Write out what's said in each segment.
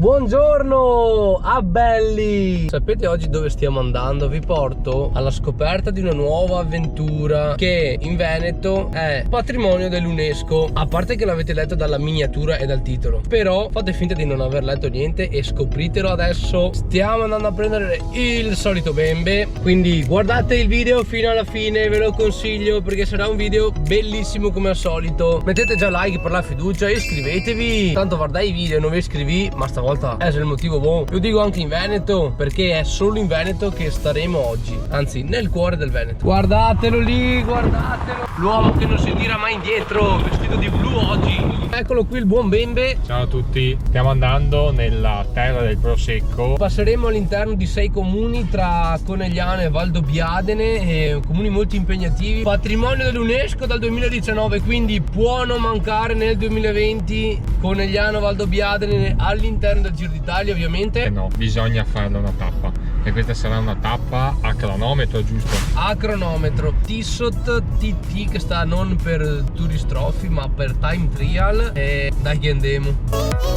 Buongiorno a belli! Sapete oggi dove stiamo andando? Vi porto alla scoperta di una nuova avventura che in Veneto è patrimonio dell'UNESCO. A parte che l'avete letto dalla miniatura e dal titolo, però fate finta di non aver letto niente e scopritelo adesso. Stiamo andando a prendere il solito bembe, quindi guardate il video fino alla fine, ve lo consiglio perché sarà un video bellissimo come al solito. Mettete già like per la fiducia e iscrivetevi, tanto guardate i video e non vi iscrivi, ma stavolta è il motivo buono. Lo dico anche in Veneto perché è solo in Veneto che staremo oggi, anzi nel cuore del Veneto. Guardatelo lì, guardatelo, l'uomo che non si tira mai indietro, vestito di blu oggi. Eccolo qui il buon bembe. Ciao a tutti, stiamo andando nella terra del prosecco. Passeremo all'interno di 6 comuni tra Conegliano e Valdobbiadene, comuni molto impegnativi, patrimonio dell'UNESCO dal 2019, quindi può non mancare nel 2020 Conegliano, Valdobbiadene all'interno del Giro d'Italia ovviamente. No, bisogna farla una tappa e questa sarà una tappa a cronometro, giusto? A cronometro, TSOT TT, che sta non per Tourist Trophy ma per Time Trial, e dai che andiamo.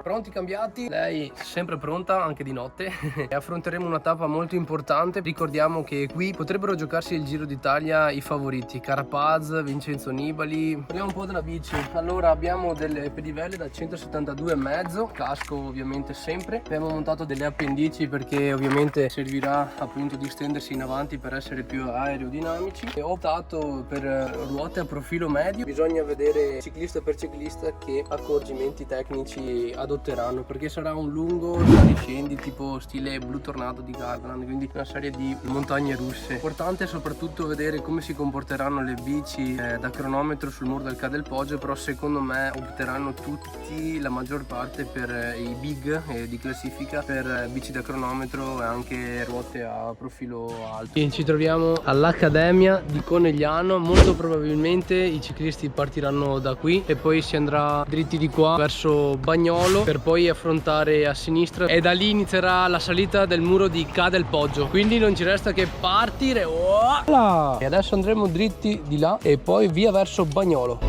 Pronti, cambiati? Lei sempre pronta anche di notte. E affronteremo una tappa molto importante. Ricordiamo che qui potrebbero giocarsi il Giro d'Italia i favoriti: Carapaz, Vincenzo Nibali. Parliamo un po' della bici. Allora abbiamo delle pedivelle da 172,5, casco ovviamente sempre. Abbiamo montato delle appendici perché ovviamente servirà appunto di stendersi in avanti per essere più aerodinamici. E ho optato per ruote a profilo medio. Bisogna vedere ciclista per ciclista che accorgimenti tecnici adotteranno, perché sarà un lungo scendi tipo stile Blue Tornado di Gardaland, quindi una serie di montagne russe. Importante soprattutto vedere come si comporteranno le bici da cronometro sul muro del Ca del Poggio, però secondo me opteranno tutti, la maggior parte, per i big di classifica, per bici da cronometro e anche ruote a profilo alto. E ci troviamo all'Accademia di Conegliano. Molto probabilmente i ciclisti partiranno da qui e poi si andrà dritti di qua verso Bagnolo per poi affrontare a sinistra e da lì inizierà la salita del muro di Ca del Poggio, quindi non ci resta che partire. Voilà! E adesso andremo dritti di là e poi via verso Bagnolo.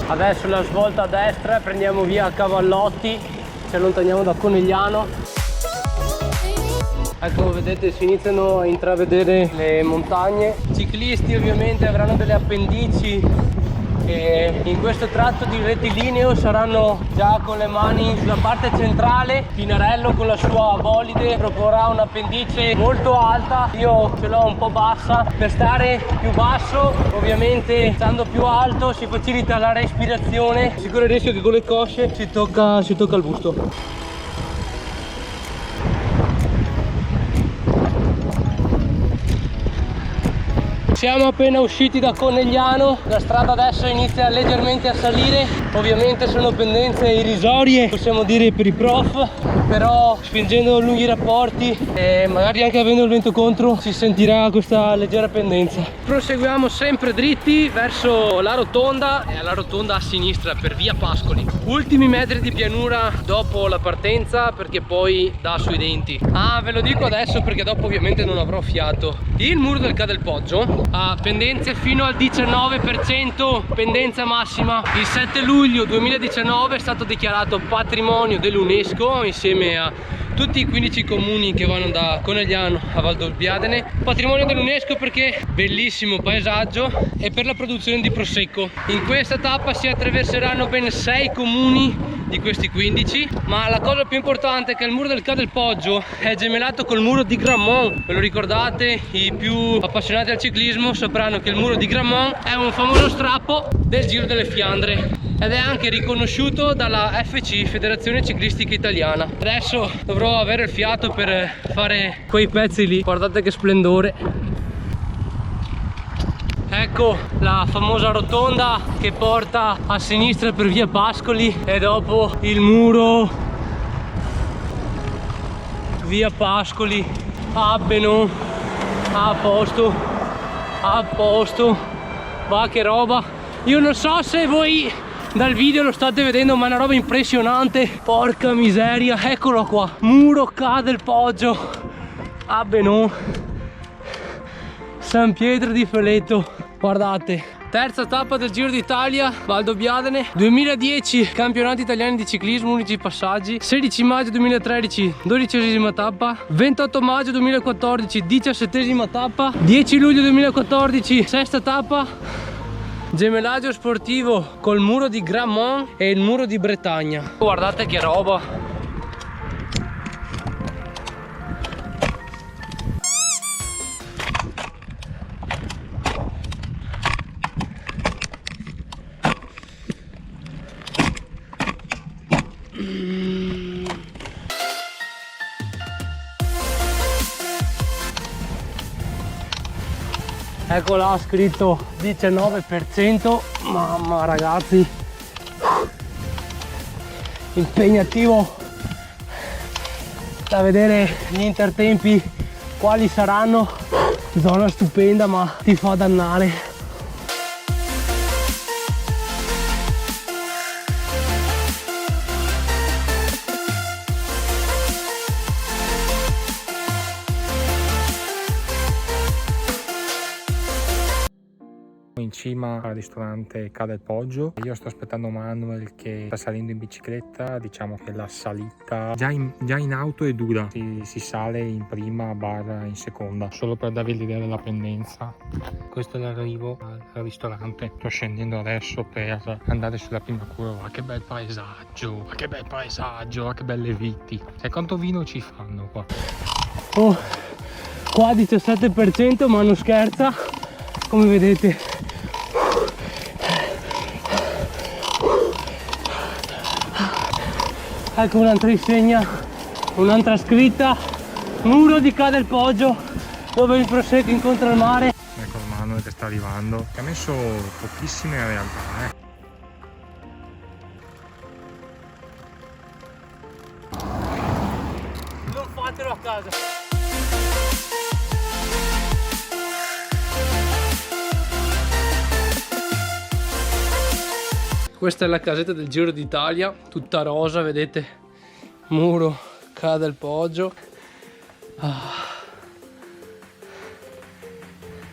Adesso la svolta a destra, prendiamo via Cavallotti, ci allontaniamo da Conegliano. Ecco, vedete, si iniziano a intravedere le montagne. I ciclisti ovviamente avranno delle appendici e in questo tratto di rettilineo saranno già con le mani sulla parte centrale. Pinarello con la sua bolide proporrà un'appendice molto alta, io ce l'ho un po' bassa. Per stare più basso, ovviamente stando più alto, si facilita la respirazione. Sicuro il rischio che con le cosce si tocca il busto. Siamo appena usciti da Conegliano, la strada adesso inizia leggermente a salire, ovviamente sono pendenze irrisorie, possiamo dire per i prof, però spingendo lunghi rapporti e magari anche avendo il vento contro si sentirà questa leggera pendenza. Proseguiamo sempre dritti verso la rotonda e alla rotonda a sinistra per via Pascoli. Ultimi metri di pianura dopo la partenza perché poi dà sui denti. Ah, ve lo dico adesso perché dopo ovviamente non avrò fiato. Il muro del Ca del Poggio ha pendenze fino al 19%, pendenza massima. Il 7 luglio 2019 è stato dichiarato patrimonio dell'UNESCO insieme a tutti i 15 comuni che vanno da Conegliano a Valdobbiadene. Patrimonio dell'UNESCO perché bellissimo paesaggio e per la produzione di prosecco. In questa tappa si attraverseranno ben 6 comuni di questi 15, ma la cosa più importante è che il muro del Ca del Poggio è gemellato col muro di Grammont. Ve lo ricordate? I più appassionati al ciclismo sapranno che il muro di Grammont è un famoso strappo del Giro delle Fiandre ed è anche riconosciuto dalla FC, Federazione Ciclistica Italiana. Adesso dovrò avere il fiato per fare quei pezzi lì. Guardate che splendore. Ecco la famosa rotonda che porta a sinistra per via Pascoli e dopo il muro via Pascoli, Abbeno, a posto, va che roba. Io non so se voi dal video lo state vedendo, ma è una roba impressionante, porca miseria. Eccolo qua, muro Ca del Poggio, Abbeno, San Pietro di Feletto, guardate. Terza tappa del Giro d'Italia, Valdobbiadene, 2010 campionati italiani di ciclismo, unici passaggi, 16 maggio 2013 12esima tappa, 28 maggio 2014 17esima tappa, 10 luglio 2014 sesta tappa, gemellaggio sportivo col muro di Grammont e il muro di Bretagna. Guardate che roba! Ecco là scritto 19%, mamma ragazzi, impegnativo, da vedere gli intertempi quali saranno. Zona stupenda ma ti fa dannare. In cima al ristorante Ca del Poggio, io sto aspettando Manuel che sta salendo in bicicletta. Diciamo che la salita già in auto è dura, si sale in prima barra in seconda, solo per darvi l'idea della pendenza. Questo è l'arrivo al ristorante, sto scendendo adesso per andare sulla prima curva. Che bel paesaggio, che bel paesaggio, che belle viti. Sai quanto vino ci fanno qua? Oh, qua 17% ma non scherza, come vedete. Ecco un'altra insegna, un'altra scritta, muro di Ca del Poggio, dove il Prosecco incontra il mare. Ecco il Manuel che sta arrivando, che ha messo pochissime in realtà, Non fatelo a casa. Questa è la casetta del Giro d'Italia, tutta rosa, vedete? Muro Ca del Poggio.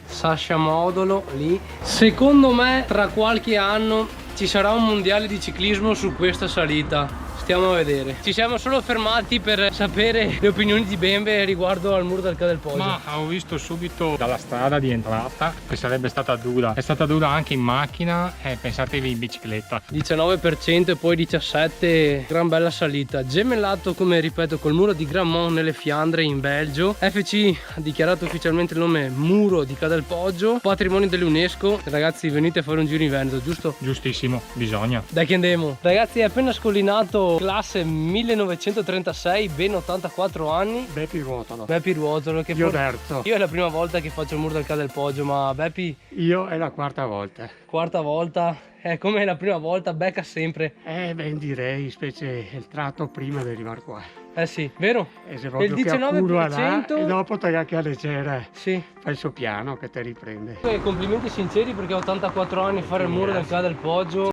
Sascia Modolo lì. Secondo me tra qualche anno ci sarà un mondiale di ciclismo su questa salita. Stiamo a vedere. Ci siamo solo fermati per sapere le opinioni di Bembe riguardo al muro del Ca del Poggio. Ma ho visto subito dalla strada di entrata che sarebbe stata dura. È stata dura anche in macchina e pensatevi in bicicletta. 19% e poi 17%, gran bella salita. Gemellato, come ripeto, col muro di Grammont nelle Fiandre in Belgio. FC ha dichiarato ufficialmente il nome muro di Ca del Poggio, patrimonio dell'UNESCO. Ragazzi, venite a fare un giro in Veneto, giusto? Giustissimo, bisogna. Dai che andiamo. Ragazzi, è appena scollinato, classe 1936, ben 84 anni. Beppi Ruotolo. Beppi Ruotolo, che Io terzo. Io è la prima volta che faccio il muro del Ca del Poggio, ma Beppi Io è la quarta volta. quarta volta, è come la prima volta, becca sempre. Ben direi, specie il tratto prima di arrivare qua. Eh sì, vero? E se proprio Il che accumula là 19%. e dopo te anche a leggera. Sì. Fai il suo piano che te riprende. Complimenti sinceri perché ho 84 anni a fare il muro del Ca del Poggio.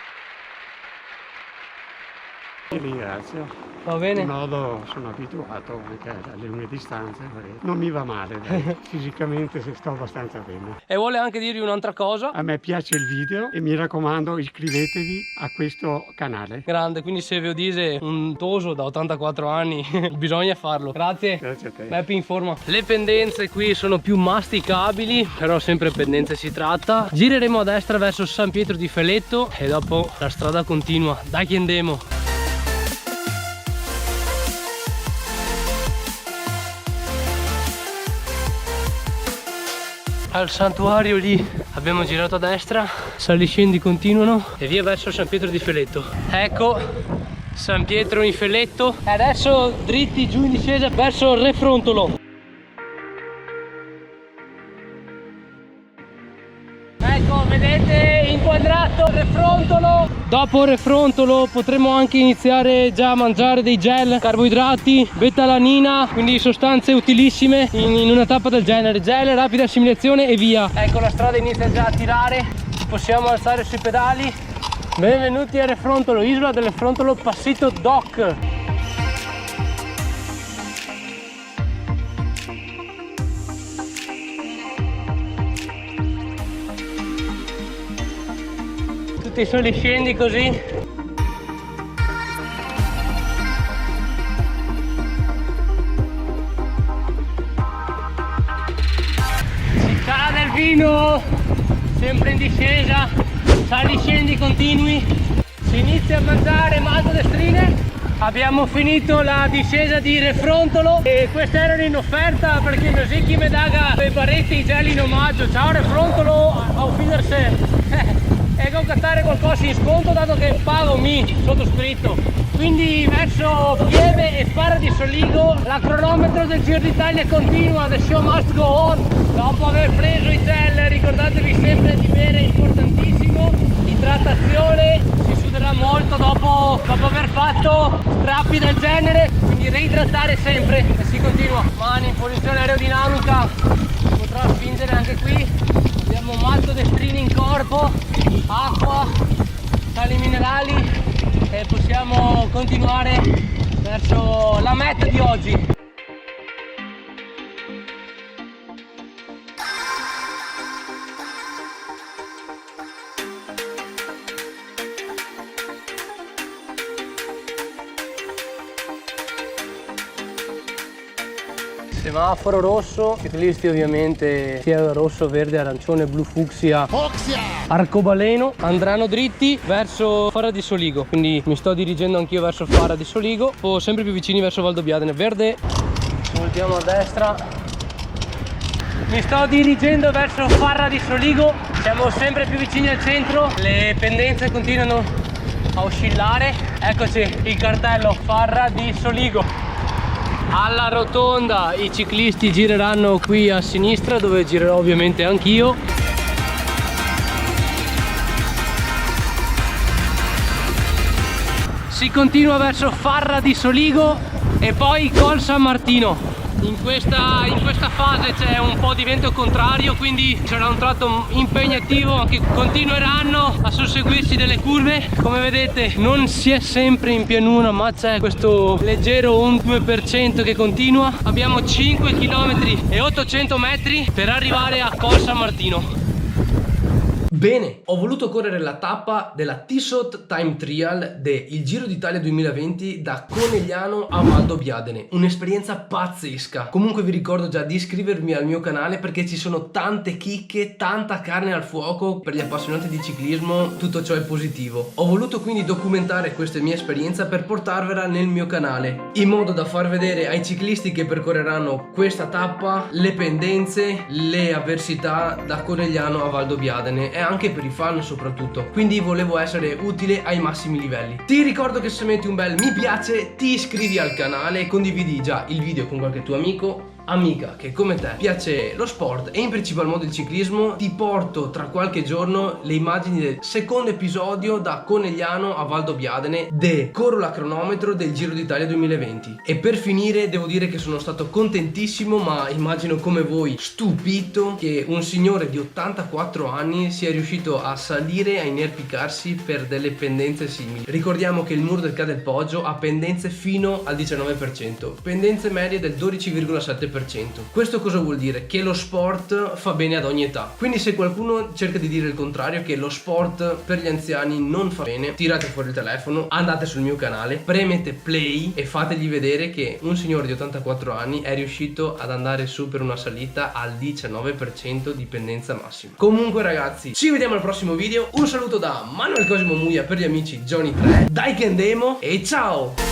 Ti ringrazio. Va bene? In modo sono abituato anche alle lunghe distanze, perché non mi va male, dai. Fisicamente sto abbastanza bene. E vuole anche dirvi un'altra cosa. A me piace il video e mi raccomando iscrivetevi a questo canale. Grande, quindi se vi dite un toso da 84 anni bisogna farlo. Grazie. Grazie a te. Beppi in forma. Le pendenze qui sono più masticabili, però sempre pendenze si tratta. Gireremo a destra verso San Pietro di Feletto e dopo la strada continua. Dai che andiamo. Al santuario lì abbiamo girato a destra, saliscendi continuano e via verso San Pietro di Feletto. Ecco San Pietro in Feletto e adesso dritti giù in discesa verso il Refrontolo. vedete inquadrato il refrontolo. Dopo il refrontolo potremo anche iniziare già a mangiare dei gel, carboidrati, betalanina, quindi sostanze utilissime in una tappa del genere. Gel, rapida assimilazione e via. Ecco, la strada inizia già a tirare, possiamo alzare sui pedali. Benvenuti a Refrontolo, isola del Refrontolo, Passito Doc. Tutti soli scendi così. Si cade il vino, sempre in discesa, sali scendi continui, si inizia a mangiare maltodestrine. Abbiamo finito la discesa di Refrontolo e queste erano in offerta perché così chi mi daga quei barretti gel in omaggio. Ciao Refrontolo, auf Wiedersehen. E con cattare qualcosa in sconto dato che pago mi sottoscritto. Quindi verso Pieve e Fara di Soligo la cronometro del Giro d'Italia continua, the show must go on. Dopo aver preso i gel ricordatevi sempre di bere, importantissimo, idratazione, si suderà molto dopo aver fatto strappi del genere, quindi reidratare sempre e si continua. Mani in posizione aerodinamica, potrà spingere anche qui, abbiamo maltodestrini in corpo, acqua, sali minerali e possiamo continuare verso la meta di oggi. Semaforo rosso, ciclisti ovviamente sia rosso, verde, arancione, blu, fucsia, arcobaleno, andranno dritti verso Fara di Soligo, quindi mi sto dirigendo anch'io verso Fara di Soligo, o sempre più vicini verso Valdobbiadene. Verde, voltiamo a destra, mi sto dirigendo verso Fara di Soligo, siamo sempre più vicini al centro, le pendenze continuano a oscillare, eccoci il cartello Fara di Soligo. Alla rotonda i ciclisti gireranno qui a sinistra dove girerò ovviamente anch'io. Si continua verso Fara di Soligo e poi Col San Martino. In questa fase c'è un po' di vento contrario, quindi sarà un tratto impegnativo, anche continueranno a susseguirsi delle curve. Come vedete non si è sempre in pianura, ma c'è questo leggero 1-2% che continua. Abbiamo 5 km e 800 metri per arrivare a Col San Martino. Bene, ho voluto correre la tappa della Tissot Time Trial del Giro d'Italia 2020 da Conegliano a Valdobbiadene, un'esperienza pazzesca. Comunque vi ricordo già di iscrivervi al mio canale perché ci sono tante chicche, tanta carne al fuoco per gli appassionati di ciclismo, tutto ciò è positivo. Ho voluto quindi documentare questa mia esperienza per portarvela nel mio canale, in modo da far vedere ai ciclisti che percorreranno questa tappa le pendenze, le avversità da Conegliano a Valdobbiadene e anche per i fan soprattutto, quindi volevo essere utile ai massimi livelli. Ti ricordo che se metti un bel mi piace, ti iscrivi al canale e condividi già il video con qualche tuo amico, amica che come te piace lo sport e in principal modo il ciclismo. Ti porto tra qualche giorno le immagini del secondo episodio da Conegliano a Valdobbiadene corro la cronometro del Giro d'Italia 2020. E per finire devo dire che sono stato contentissimo, ma immagino come voi stupito, che un signore di 84 anni sia riuscito a salire e a inerpicarsi per delle pendenze simili. Ricordiamo che il muro del Ca del Poggio ha pendenze fino al 19%, pendenze medie del 12,7%. Questo cosa vuol dire? Che lo sport fa bene ad ogni età. Quindi se qualcuno cerca di dire il contrario, che lo sport per gli anziani non fa bene, tirate fuori il telefono, andate sul mio canale, premete play e fategli vedere che un signore di 84 anni è riuscito ad andare su per una salita al 19% di pendenza massima. Comunque ragazzi, ci vediamo al prossimo video. Un saluto da Manuel Cosimo Muglia per gli amici Johnny 3, Dai che andemo e ciao!